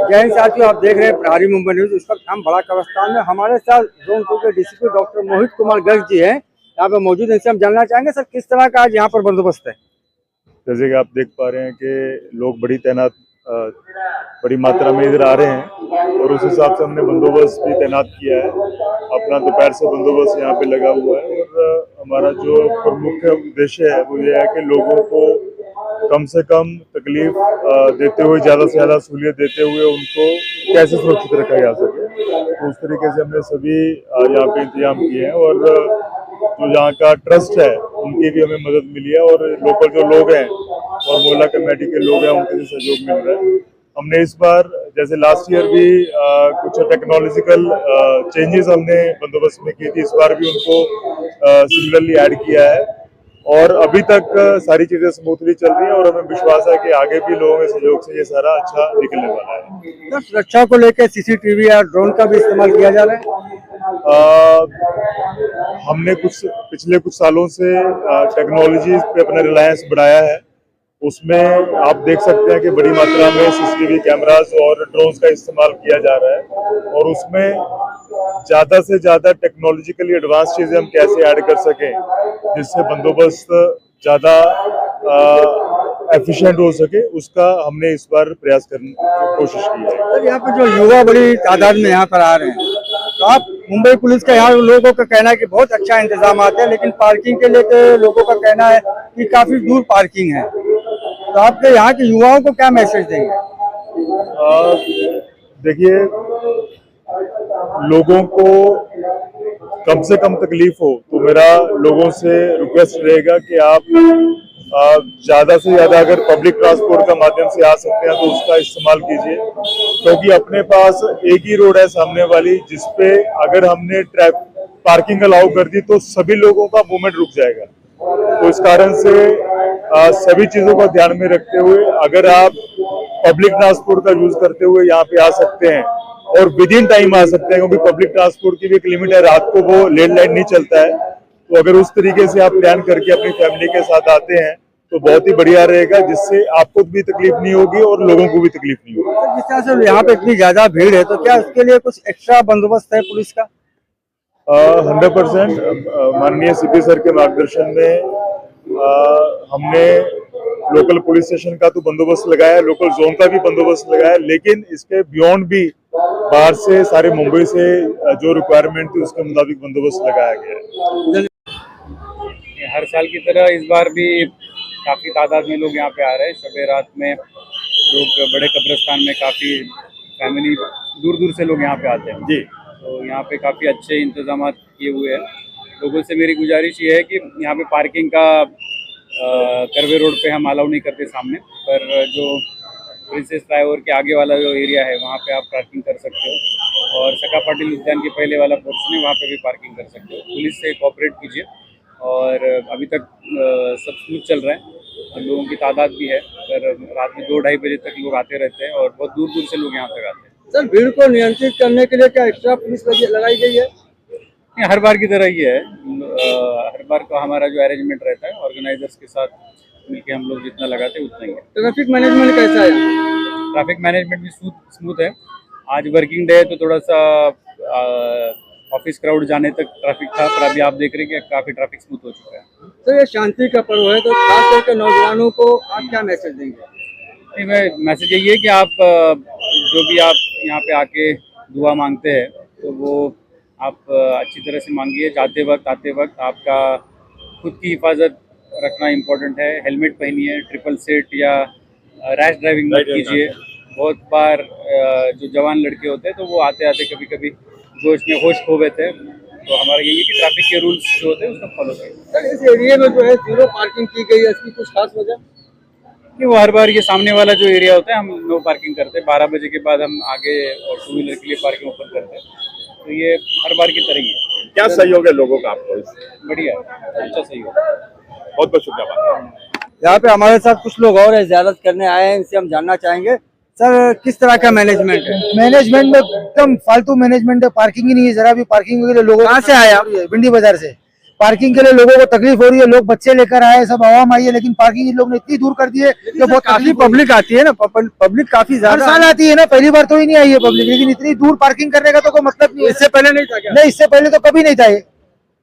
जय हिंद साथियों, आप देख रहे हैं प्रहारी मुंबई न्यूज। इस वक्त हम बड़ा कब्रिस्तान में, हमारे साथ जोन 2 के डीसीपी डॉक्टर मोहित कुमार गर्ग जी हैं, यहाँ पे मौजूद हैं। इनसे हम जानना चाहेंगे सर, किस तरह का आज यहाँ पर बंदोबस्त है। जैसे कि आप देख पा रहे हैं कि लोग बड़ी मात्रा में इधर आ रहे हैं और उस हिसाब से हमने बंदोबस्त भी तैनात किया है। अपना दोपहर से बंदोबस्त यहाँ पे लगा हुआ है और हमारा जो प्रमुख उद्देश्य है वो ये है कि लोगों को कम से कम तकलीफ देते हुए, ज़्यादा से ज़्यादा सहूलियत देते हुए उनको कैसे सुरक्षित रखा जा सके। तो उस तरीके से हमने सभी यहाँ पे इंतजाम किए हैं और जो यहाँ का ट्रस्ट है उनकी भी हमें मदद मिली है और लोकल जो लोग हैं और मोहल्ला कमेटी के लोग हैं उनके भी सहयोग मिल रहा है। हमने इस बार जैसे लास्ट ईयर भी कुछ टेक्नोलॉजिकल चेंजेस हमने बंदोबस्त में की थी, इस बार भी उनको सिमिलरली ऐड किया है और अभी तक सारी चीजें स्मूथली चल रही हैं और हमें विश्वास है कि आगे भी लोगों के सहयोग से ये सारा अच्छा निकलने वाला है। सुरक्षा को लेकर सीसीटीवी या ड्रोन का भी इस्तेमाल किया जा रहा है। हमने पिछले कुछ सालों से टेक्नोलॉजी पे अपना रिलायंस बढ़ाया है। उसमें आप देख सकते हैं कि बड़ी मात्रा में सीसीटीवी कैमरास और ड्रोन्स का इस्तेमाल किया जा रहा है और उसमें ज़्यादा से ज़्यादा टेक्नोलॉजिकली एडवांस चीज़ें हम कैसे ऐड कर सकें जिससे बंदोबस्त ज़्यादा एफिशिएंट हो सके, उसका हमने इस बार प्रयास करने की कोशिश की है। सर, यहाँ पे जो युवा बड़ी तादाद में यहाँ पर आ रहे हैं, तो आप मुंबई पुलिस का यहाँ लोगों का कहना है कि बहुत अच्छा इंतजाम है, लेकिन पार्किंग के लिए लोगों का कहना है कि काफी दूर पार्किंग है। तो आपके यहाँ के युवाओं को क्या मैसेज देंगे? देखिए, लोगों को कम से कम तकलीफ हो तो मेरा लोगों से रिक्वेस्ट रहेगा कि आप ज़्यादा से ज़्यादा अगर पब्लिक ट्रांसपोर्ट का माध्यम से आ सकते हैं तो उसका इस्तेमाल कीजिए, क्योंकि अपने पास एक ही रोड है सामने वाली, जिसपे अगर हमने पार्किंग अलाउ कर दी तो सभी लोगों का मूवमेंट रुक जाएगा। तो इस कारण से सभी चीज़ों को ध्यान में रखते हुए अगर आप पब्लिक ट्रांसपोर्ट का यूज करते हुए यहाँ पे आ सकते हैं और विद इन टाइम आ सकते हैं, क्योंकि पब्लिक ट्रांसपोर्ट की भी एक लिमिट है, रात को वो लेट लाइट नहीं चलता है। तो अगर उस तरीके से आप प्लान करके अपनी फैमिली के साथ आते हैं तो बहुत ही बढ़िया रहेगा, जिससे आपको भी तकलीफ नहीं होगी और लोगों को भी तकलीफ नहीं होगी। जिस तरह से यहाँ पे इतनी ज्यादा भीड़ है, तो क्या उसके लिए कुछ एक्स्ट्रा बंदोबस्त है पुलिस का? 100% माननीय सीपी सर के मार्गदर्शन में हमने लोकल पुलिस स्टेशन का तो बंदोबस्त लगाया है, लोकल जोन का भी बंदोबस्त लगाया है, लेकिन इसके बियॉन्ड भी बाहर से सारे मुंबई से जो रिक्वायरमेंट थी उसके मुताबिक बंदोबस्त लगाया गया है। हर साल की तरह इस बार भी काफ़ी तादाद में लोग यहाँ पे आ रहे हैं। शबे रात में लोग बड़े कब्रिस्तान में काफ़ी फैमिली दूर दूर से लोग यहाँ पे आते हैं जी। तो यहाँ पे काफ़ी अच्छे इंतजाम किए हुए हैं। लोगों से मेरी गुजारिश ये है कि यहाँ पे पार्किंग का करवे रोड पे हम अलाउ नहीं करते सामने, पर जो प्रिंसेस फ्लाईओवर के आगे वाला जो एरिया है वहाँ पे आप पार्किंग कर सकते हो और सका पाटिल उद्यान के पहले वाला पोर्शन है वहाँ पे भी पार्किंग कर सकते हो। पुलिस से कोऑपरेट कीजिए और अभी तक सब स्मूथ चल रहा है और लोगों की तादाद भी है, पर रात में 2-2:30 बजे तक लोग आते रहते हैं और बहुत दूर दूर से लोग यहाँ तक आते हैं। सर, भीड़ को नियंत्रित करने के लिए क्या एक्स्ट्रा पुलिस लगाई गई है? हर बार की तरह ही है। हर बार का हमारा जो अरेंजमेंट रहता है ऑर्गेनाइजर्स के साथ मिलकर हम लोग जितना लगाते हैं उतना ही है। ट्रैफिक मैनेजमेंट कैसा है? ट्रैफिक मैनेजमेंट भी स्मूथ है। आज वर्किंग डे है तो थोड़ा सा ऑफिस क्राउड जाने तक ट्रैफिक था, पर अभी आप देख रहे हैं कि काफ़ी ट्रैफिक स्मूथ हो चुका है। तो ये शांति का पर्व है, तो खास करके नौजवानों को आप क्या मैसेज देंगे? मैसेज यही है कि आप जो भी आप यहाँ पे आके दुआ मांगते हैं तो वो आप अच्छी तरह से मांगिए। जाते वक्त आते वक्त आपका खुद की हिफाजत रखना इम्पोर्टेंट है। हेलमेट पहनिए, ट्रिपल सीट या रैश ड्राइविंग मत कीजिए। बहुत बार जो जवान लड़के होते हैं तो वो आते आते कभी कभी जोश में होश खो बैठे हैं, तो हमारा यही है कि ट्रैफिक के रूल्स जो होते हैं उसको फॉलो करें। सर, इस एरिया में जो है जीरो पार्किंग की गई है, इसकी कुछ खास वजह? कि वो हर बार ये सामने वाला जो एरिया होता है हम नो पार्किंग करते हैं। 12 बजे के बाद हम आगे और 2 व्हीलर के लिए पार्किंग ओपन करते हैं, तो ये हर बार की तरह ही है। क्या सहयोग है लोगों का आपको? बढ़िया, अच्छा सहयोग। बहुत बहुत शुक्रिया। यहाँ पे हमारे साथ कुछ लोग और ज़ियारत करने आए हैं, इनसे हम जानना चाहेंगे सर, किस तरह का मैनेजमेंट है? मैनेजमेंट में एकदम फालतू मैनेजमेंट है, पार्किंग ही नहीं है, जरा भी पार्किंग वगैरह। लोगों कहाँ से आए आप? भिंडी बाजार से। पार्किंग के लिए लोगों को तकलीफ हो रही है, लोग बच्चे लेकर आए, सब आवाम आई है, लेकिन पार्किंग इन लोग ने इतनी दूर कर दी है कि बहुत काफी तकलीफ हो रही है। पब्लिक आती है ना, पब्लिक काफी हर ज्यादा साल आती है ना, पहली बार तो ही नहीं आई है पब्लिक, लेकिन इतनी दूर पार्किंग करने का तो कोई मतलब नहीं है। इससे पहले नहीं था क्या? नहीं, इससे पहले तो कभी नहीं था ये,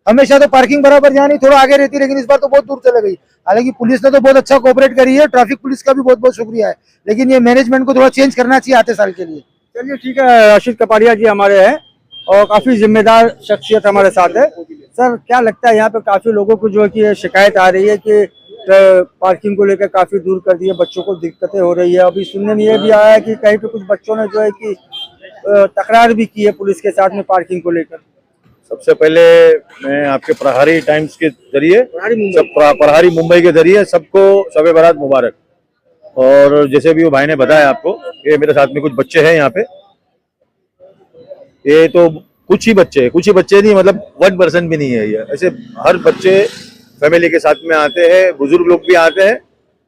हमेशा तो पार्किंग बराबर यहाँ नहीं, थोड़ा आगे रहती, लेकिन इस बार तो बहुत दूर चले गई। हालांकि पुलिस ने तो बहुत अच्छा कोऑपरेट करी है, ट्रैफिक पुलिस का भी बहुत बहुत शुक्रिया है, लेकिन ये मैनेजमेंट को थोड़ा चेंज करना चाहिए आते साल के लिए। चलिए ठीक है, राशिद कपाड़िया जी हमारे हैं और काफी जिम्मेदार शख्सियत हमारे साथ है। सर क्या लगता है यहाँ पे काफी लोगों को जो है कि शिकायत आ रही है कि पार्किंग को लेकर काफी दूर कर दिए, बच्चों को दिक्कतें हो रही है। अभी सुनने में ये भी आया है कि कहीं पे कुछ बच्चों ने जो है कि तकरार भी की है पुलिस के साथ में पार्किंग को लेकर। सबसे पहले मैं आपके प्रहारी टाइम्स के जरिए प्रहारी मुंबई के जरिए सबको शब बारात मुबारक। और जैसे भी वो भाई ने बताया आपको, ये मेरे साथ में कुछ बच्चे हैं यहाँ पे, ये तो कुछ ही बच्चे नहीं, मतलब 1% भी नहीं है ये, ऐसे हर बच्चे फैमिली के साथ में आते हैं, बुजुर्ग लोग भी आते हैं।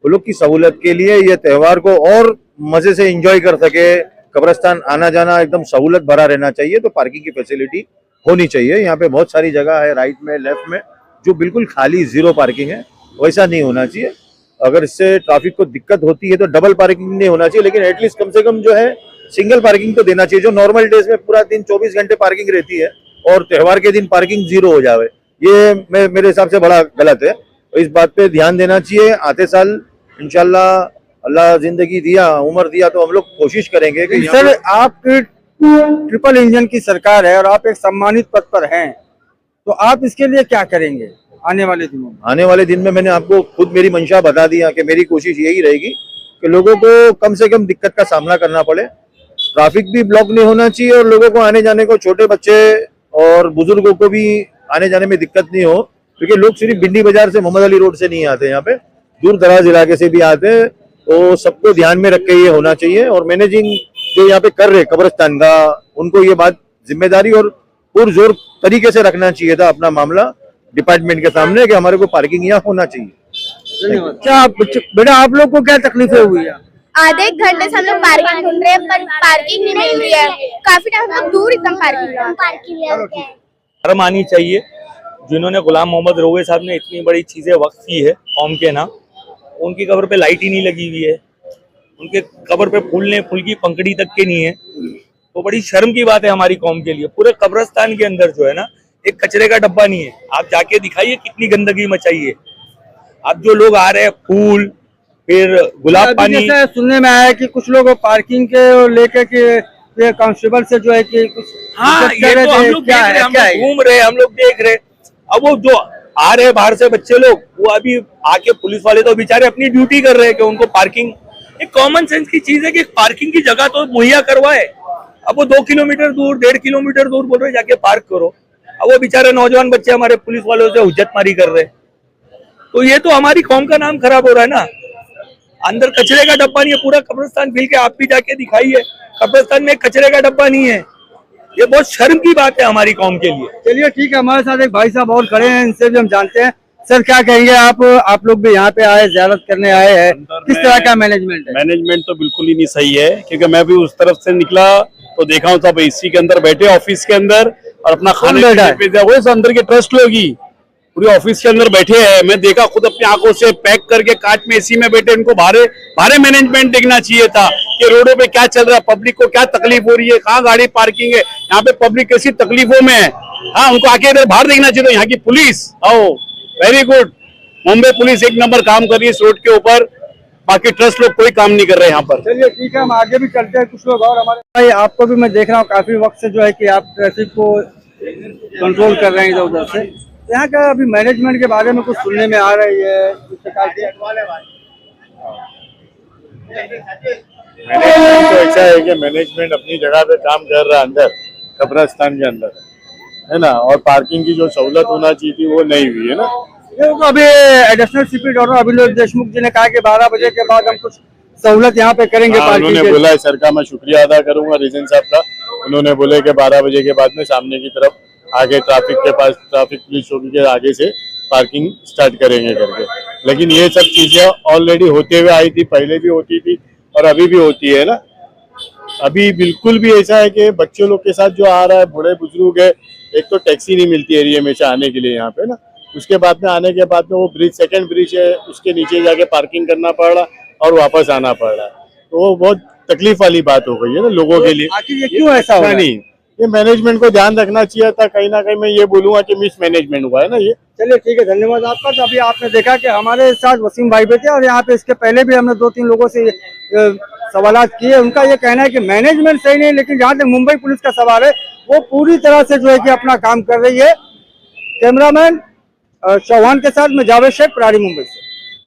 वो लोग की सहूलत के लिए ये त्योहार को और मजे से एंजॉय कर सके, कब्रिस्तान आना जाना एकदम सहूलत भरा रहना चाहिए, तो पार्किंग की फैसिलिटी होनी चाहिए। यहाँ पे बहुत सारी जगह है राइट में लेफ्ट में जो बिल्कुल खाली जीरो पार्किंग है, वैसा नहीं होना चाहिए। अगर इससे ट्रैफिक को दिक्कत होती है तो डबल पार्किंग नहीं होना चाहिए, लेकिन एटलीस्ट कम से कम जो है सिंगल पार्किंग तो देना चाहिए। जो नॉर्मल डेज में पूरा दिन 24 घंटे पार्किंग रहती है और त्योहार के दिन पार्किंग जीरो हो जावे, ये मेरे हिसाब से बड़ा गलत है। तो इस बात पे ध्यान देना चाहिए। आते साल इंशाल्लाह अल्लाह जिंदगी दिया, उम्र दिया, तो हम लोग कोशिश करेंगे कि सर आप ट्रिपल इंजन की सरकार है और आप एक सम्मानित पद पर हैं, तो आप इसके लिए क्या करेंगे आने वाले दिनों में? आने वाले दिन में मैंने आपको खुद मेरी मंशा बता दिया कि मेरी कोशिश यही रहेगी कि लोगों को कम से कम दिक्कत का सामना करना पड़े, ट्रैफिक भी ब्लॉक नहीं होना चाहिए और लोगों को आने जाने को, छोटे बच्चे और बुजुर्गों को भी आने जाने में दिक्कत नहीं हो, क्योंकि लोग सिर्फ भिंडी बाजार से मोहम्मद अली रोड से नहीं आते, यहाँ पे दूर दराज इलाके से भी आते हैं। तो सबको ध्यान में रख के ये होना चाहिए। और मैनेजिंग जो यहाँ पे कर रहे कब्रिस्तान का, उनको ये बात जिम्मेदारी और पुरजोर तरीके से रखना चाहिए था अपना मामला डिपार्टमेंट के सामने कि हमारे को पार्किंग यहाँ होना चाहिए। क्या बेटा आप लोग को क्या तकलीफें हुई है? आधे एक घंटे से हम लोग पार्किंग ढूंढ रहे हैं, पर पार्किंग नहीं मिल रही है। काफी टाइम तक दूर एकदम पार्किंग शर्म आनी चाहिए जिन्होंने गुलाम मोहम्मद रोवे साहब ने इतनी बड़ी चीजें वक्त की है कौम के नाम, उनकी कब्र पे लाइट ही नहीं लगी हुई है, उनके कब्र पे फूल की पंखड़ी तक के नहीं है, तो बड़ी शर्म की बात है हमारी कौम के लिए। पूरे कब्रिस्तान के अंदर जो है ना, एक कचरे का डब्बा नहीं है। आप जाके दिखाइए कितनी गंदगी मचाई है। अब जो लोग आ रहे हैं, फूल, फिर गुलाब पानी। जैसे सुनने में आया है कि कुछ लोग पार्किंग के लेकर के कांस्टेबल से जो है कि कुछ हाँ, ये तो हम लोग देख रहे, हम लोग घूम रहे, हम लोग देख रहे। अब वो जो आ रहे बाहर से बच्चे लोग, वो अभी आके पुलिस वाले तो बेचारे अपनी ड्यूटी कर रहे हैं कि उनको पार्किंग, एक कॉमन सेंस की चीज है कि पार्किंग की जगह तो मुहैया करवाए। अब वो 2 किलोमीटर दूर, 1.5 किलोमीटर दूर बोल रहे जाके पार्क करो। अब वो बेचारे नौजवान बच्चे हमारे पुलिस वालों से हुज्जतमारी कर रहे, तो ये तो हमारी कौम का नाम खराब हो रहा है ना। अंदर कचरे का डब्बा नहीं है, पूरा कब्रिस्तान फिल के आप भी जाके दिखाइए, कब्रिस्तान में कचरे का डब्बा नहीं है। ये बहुत शर्म की बात है हमारी कौम के लिए। चलिए ठीक है, हमारे साथ एक भाई साहब और खड़े हैं, इनसे भी हम जानते हैं। सर क्या कहेंगे आप लोग भी यहाँ पे आए, ज़ियारत करने आए हैं, किस तरह का मैनेजमेंट है? मैनेजमेंट तो बिल्कुल ही नहीं सही है, क्योंकि मैं भी उस तरफ से निकला तो देखा हूँ सब एसी के अंदर बैठे, ऑफिस के अंदर, और अपना खाने वो अंदर के ट्रस्ट लोग ही पूरी ऑफिस के अंदर बैठे हैं। मैं देखा खुद अपनी आंखों से, पैक करके कांच में एसी में बैठे। इनको भारे मैनेजमेंट देखना चाहिए था कि रोडों पे क्या चल रहा है, पब्लिक को क्या तकलीफ हो रही है, कहाँ गाड़ी पार्किंग है, यहाँ पे पब्लिक कैसी तकलीफों में है। हाँ, उनको आके इधर बाहर देखना चाहिए। यहाँ की पुलिस, आओ, वेरी गुड, मुंबई पुलिस एक नंबर काम कर रही है इस रोड के ऊपर, बाकी ट्रस्ट लोग कोई काम नहीं कर रहे यहाँ पर। चलिए ठीक है, हम आगे भी चलते हैं। कुछ लोग और हमारे भाई, आपको भी मैं देख रहा हूँ काफी वक्त से जो है कि आप ट्रैफिक को कंट्रोल कर रहे हैं इधर उधर से। यहाँ का अभी मैनेजमेंट के बारे में कुछ सुनने में आ रही है, मैनेजमेंट तो ऐसा है कि मैनेजमेंट अपनी जगह पे काम कर रहा है अंदर कब्रिस्तान के अंदर, है ना, और पार्किंग की जो सहूलत होना चाहिए थी वो नहीं हुई है ना। ये तो अभी additional CP doctor Abhinav Deshmukh जी ने कहा कि 12 बजे के बाद हम कुछ सहूलत यहाँ पे करेंगे। उन्होंने बोला है, सर का मैं शुक्रिया अदा करूंगा रीजन साहब का, उन्होंने बोले कि 12 बजे के बाद में सामने की तरफ आगे ट्रैफिक के पास, ट्रैफिक पुलिस चौकी के आगे से पार्किंग स्टार्ट करेंगे करके। लेकिन ये सब चीजें ऑलरेडी होते हुए आई थी, पहले भी होती थी और अभी भी होती है ना। अभी बिल्कुल भी ऐसा है कि बच्चों लोग के साथ जो आ रहा है, बूढ़े बुजुर्ग है, एक तो टैक्सी नहीं मिलती एरिया में से आने के लिए यहाँ पे ना, उसके बाद में आने के बाद में वो ब्रिज, सेकंड ब्रिज है, उसके नीचे जाके पार्किंग करना पड़ रहा और वापस आना पड़ रहा, तो वो बहुत तकलीफ वाली बात हो गई है ना लोगों के लिए। आखिर ये क्यों ऐसा हो रहा है? नहीं, ये मैनेजमेंट को ध्यान रखना चाहिए था, कहीं ना कहीं मैं ये बोलूंगा कि मिस मैनेजमेंट हुआ है ना ये। चलिए ठीक है, धन्यवाद आपका। तो अभी आपने देखा कि हमारे साथ वसीम भाई भी थे और यहाँ पे इसके पहले भी हमने 2-3 लोगों से सवालात किए। उनका ये कहना है कि मैनेजमेंट सही नहीं, लेकिन जहाँ तक मुंबई पुलिस का सवाल है वो पूरी तरह से जो है कि अपना काम कर रही है। कैमरामैन चौहान के साथ मैं जावेद शेख, प्रहरी मुंबई से।